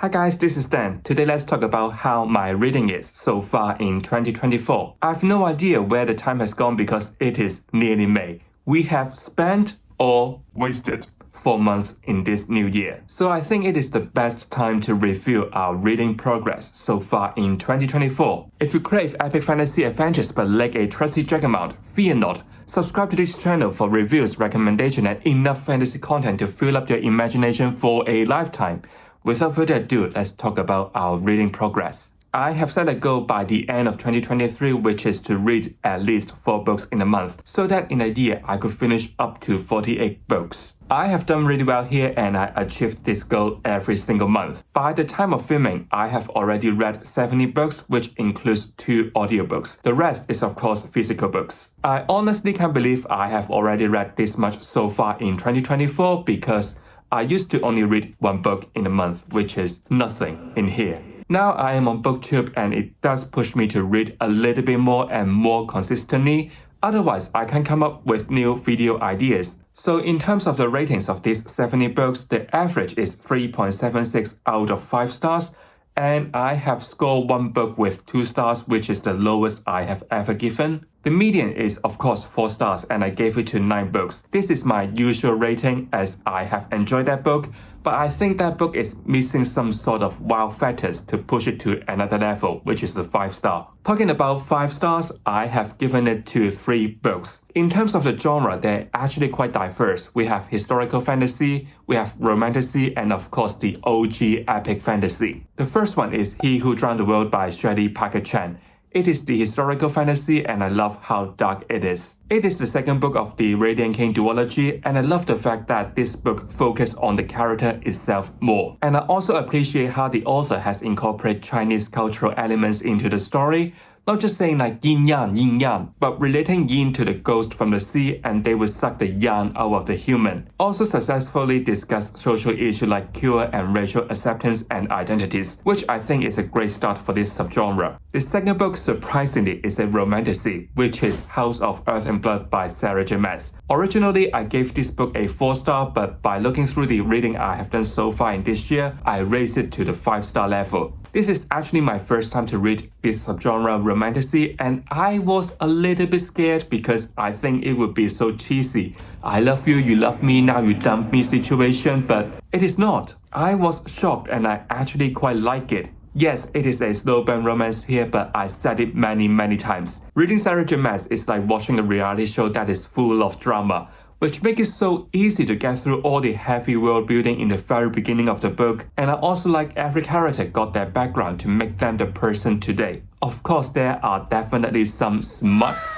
Hi guys, this is Dan. Today let's talk about how my reading is so far in 2024. I have no idea where the time has gone because it is nearly May. We have spent or wasted 4 months in this new year. So I think it is the best time to review our reading progress so far in 2024. If you crave epic fantasy adventures but lack a trusty juggernaut, fear not. Subscribe to this channel for reviews, recommendation, and enough fantasy content to fill up your imagination for a lifetime. Without further ado, let's talk about our reading progress. I have set a goal by the end of 2023, which is to read at least 4 books in a month, so that in a year I could finish up to 48 books. I have done really well here and I achieved this goal every single month. By the time of filming, I have already read 70 books, which includes 2 audiobooks. The rest is of course physical books. I honestly can't believe I have already read this much so far in 2024 because I used to only read 1 book in a month, which is nothing in here. Now I am on BookTube and it does push me to read a little bit more and more consistently. Otherwise, I can come up with new video ideas. So in terms of the ratings of these 70 books, the average is 3.76 out of 5 stars. And I have scored 1 book with 2 stars, which is the lowest I have ever given. The median is of course 4 stars and I gave it to 9 books. This is my usual rating as I have enjoyed that book, but I think that book is missing some sort of wow factors to push it to another level, which is a 5 star. Talking about 5 stars, I have given it to 3 books. In terms of the genre, they're actually quite diverse. We have historical fantasy, we have romantasy, and of course the OG epic fantasy. The first one is He Who Drowned the World by Shirley Parker Chan. It is the historical fantasy and I love how dark it is. It is the second book of the Radiant King duology and I love the fact that this book focuses on the character itself more. And I also appreciate how the author has incorporated Chinese cultural elements into the story. Not just saying like yin yang, but relating yin to the ghost from the sea and they will suck the yang out of the human. Also successfully discuss social issues like cure and racial acceptance and identities, which I think is a great start for this subgenre. The second book, surprisingly, is a romantasy, which is House of Earth and Blood by Sarah J. Maas. Originally, I gave this book a 4 star, but by looking through the reading I have done so far in this year, I raised it to the 5 star level. This is actually my first time to read this subgenre romantasy and I was a little bit scared because I think it would be so cheesy. I love you, you love me, now you dump me situation, but it is not. I was shocked and I actually quite like it. Yes, it is a slow burn romance here, but I said it many times. Reading Sarah J. Maas is like watching a reality show that is full of drama, which makes it so easy to get through all the heavy world building in the very beginning of the book, and I also like every character got their background to make them the person today. Of course, there are definitely some smuts.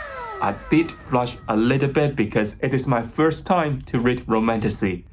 I did flush a little bit because it is my first time to read romantasy.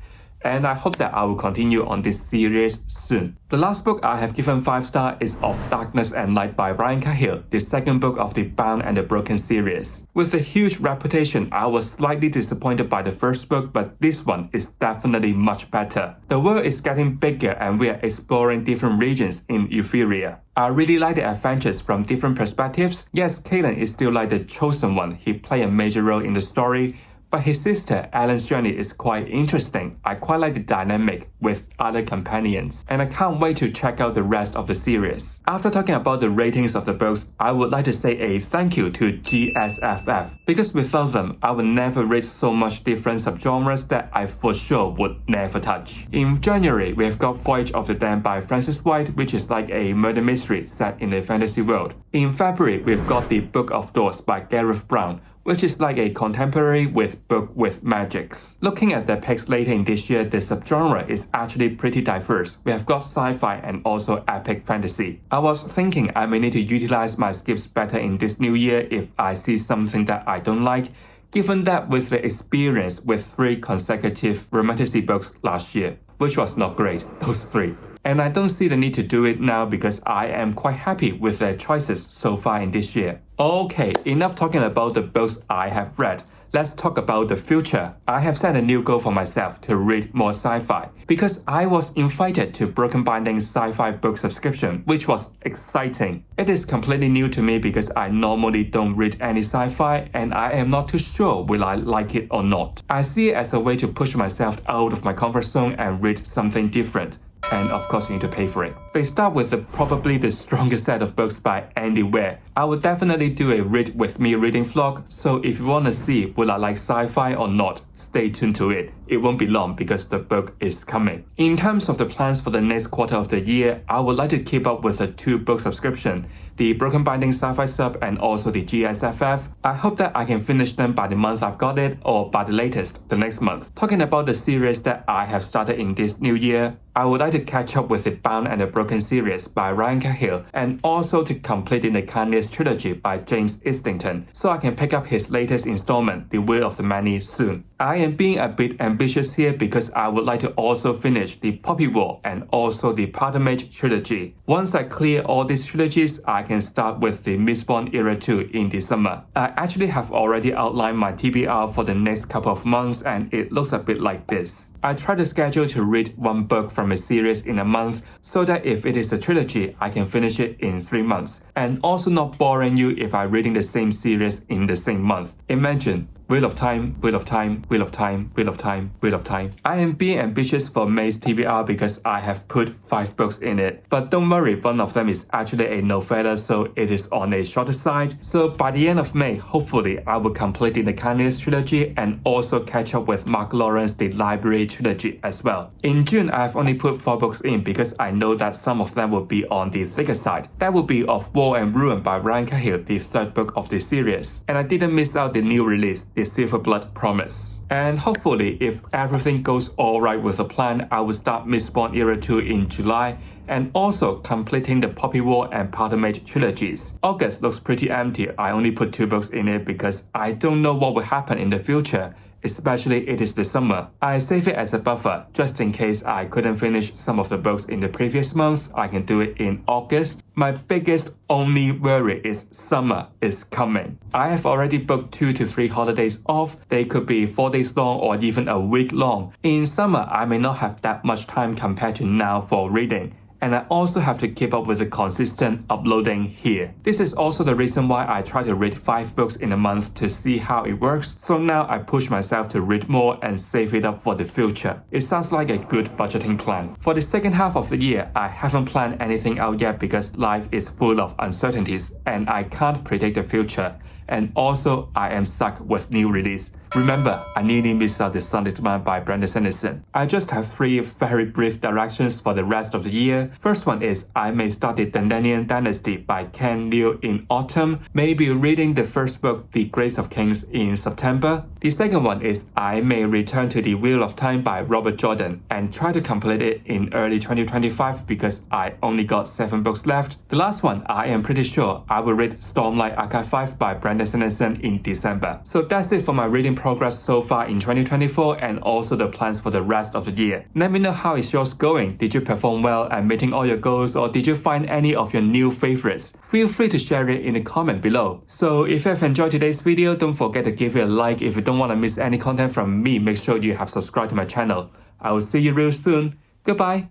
And I hope that I will continue on this series soon. The last book I have given 5 stars is Of Darkness and Light by Ryan Cahill, the second book of the Bound and the Broken series. With a huge reputation, I was slightly disappointed by the first book, but this one is definitely much better. The world is getting bigger and we are exploring different regions in Euphoria. I really like the adventures from different perspectives. Yes, Kalen is still like the chosen one, he played a major role in the story, but his sister, Ellen's journey is quite interesting. I quite like the dynamic with other companions, and I can't wait to check out the rest of the series. After talking about the ratings of the books, I would like to say a thank you to GSFF, because without them, I would never read so much different subgenres that I for sure would never touch. In January, we have got Voyage of the Damned by Francis White, which is like a murder mystery set in a fantasy world. In February, we've got The Book of Doors by Gareth Brown, which is like a contemporary book with magics. Looking at the picks later in this year, the subgenre is actually pretty diverse. We have got sci-fi and also epic fantasy. I was thinking I may need to utilize my skips better in this new year if I see something that I don't like, given that with the experience with 3 consecutive romantasy books last year, which was not great, those 3. And I don't see the need to do it now because I am quite happy with their choices so far in this year. Okay, enough talking about the books I have read. Let's talk about the future. I have set a new goal for myself to read more sci-fi because I was invited to Broken Binding's sci-fi book subscription, which was exciting. It is completely new to me because I normally don't read any sci-fi and I am not too sure will I like it or not. I see it as a way to push myself out of my comfort zone and read something different. and of course you need to pay for it. They start with probably the strongest set of books by Andy Weir. I will definitely do a read with me reading vlog, so if you want to see will I like sci-fi or not, stay tuned to it. It won't be long because the book is coming. In terms of the plans for the next quarter of the year, I would like to keep up with a 2-book subscription, the Broken Binding Sci-Fi Sub and also the GSFF. I hope that I can finish them by the month I've got it, or by the latest, the next month. Talking about the series that I have started in this new year, I would like to catch up with the Bound and the Broken series by Ryan Cahill, and also to complete the Kanye's trilogy by James Islington, so I can pick up his latest installment, The Will of the Many, soon. I am being a bit ambitious here because I would like to also finish the Poppy War and also the Powder Mage trilogy. Once I clear all these trilogies, I can start with the Mistborn Era 2 in the summer. I actually have already outlined my TBR for the next couple of months, and it looks a bit like this. I try to schedule to read 1 book from a series in a month, so that if it is a trilogy, I can finish it in 3 months, and also not boring you if I'm reading the same series in the same month. Imagine Wheel of Time, Wheel of Time, Wheel of Time, Wheel of Time, Wheel of Time. I am being ambitious for May's TBR because I have put 5 books in it. But don't worry, one of them is actually a novella, so it is on a shorter side. So by the end of May, hopefully I will complete the Kanye's trilogy and also catch up with Mark Lawrence's The Library trilogy as well. In June, I have only put 4 books in because I know that some of them will be on the thicker side. That will be Of War and Ruin by Ryan Cahill, the 3rd book of the series. And I didn't miss out the new release, The Silver Blood Promise. And hopefully, if everything goes alright with the plan, I will start Mistborn Era 2 in July, and also completing the Poppy War and Powder Mage trilogies. August looks pretty empty. I only put 2 books in it because I don't know what will happen in the future, especially it is the summer. I save it as a buffer, just in case I couldn't finish some of the books in the previous months. I can do it in August. My biggest only worry is summer is coming. I have already booked 2 to 3 holidays off. They could be 4 days long or even a week long. In summer, I may not have that much time compared to now for reading. And I also have to keep up with the consistent uploading here. This is also the reason why I try to read 5 books in a month to see how it works. So now I push myself to read more and save it up for the future. It sounds like a good budgeting plan. For the second half of the year, I haven't planned anything out yet because life is full of uncertainties and I can't predict the future. And also, I am stuck with new release. Remember, I nearly missed out The Sunday Demand by Brandon Sanderson. I just have 3 very brief directions for the rest of the year. First one is I may start the Dandelion Dynasty by Ken Liu in autumn, maybe reading the first book, The Grace of Kings, in September. The second one is I may return to The Wheel of Time by Robert Jordan and try to complete it in early 2025 because I only got 7 books left. The last one, I am pretty sure I will read Stormlight Archive 5 by Brandon Sanderson in December. So that's it for my reading progress so far in 2024 and also the plans for the rest of the year. Let me know how is yours going. Did you perform well and meeting all your goals, or did you find any of your new favorites? Feel free to share it in the comment below. So if you have enjoyed today's video, don't forget to give it a like. If you don't want to miss any content from me, make sure you have subscribed to my channel. I will see you real soon. Goodbye.